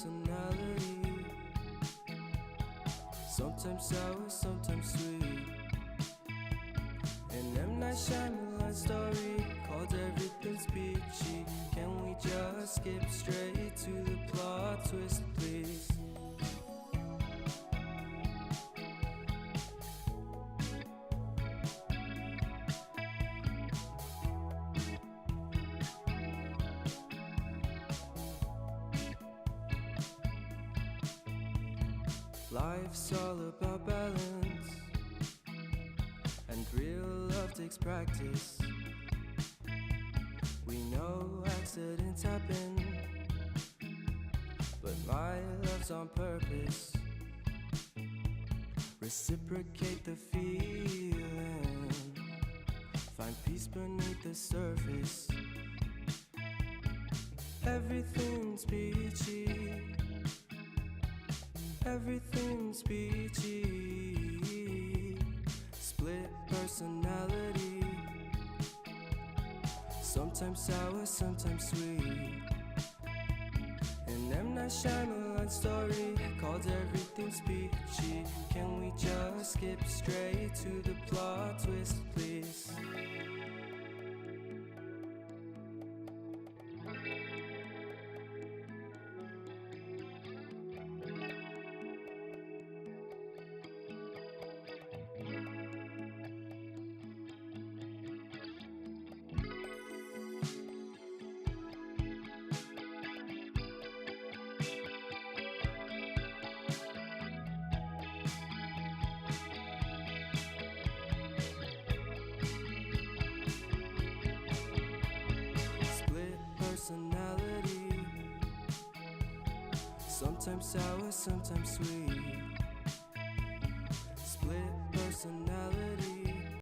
personality. Sometimes sour, sometimes sweet. An M. Night Shyamalan story called Everything's Peachy. Can we just skip straight to the plot twist, please? Life's all about balance, and real love takes practice. We know accidents happen, but my love's on purpose. Reciprocate the feeling, find peace beneath the surface. Everything's peachy. Everything's peachy. Split personality. Sometimes sour, sometimes sweet. An M. Night Shyamalan story called Everything's Peachy. Can we just skip straight to the plot twist, please? Personality. Sometimes sour, sometimes sweet.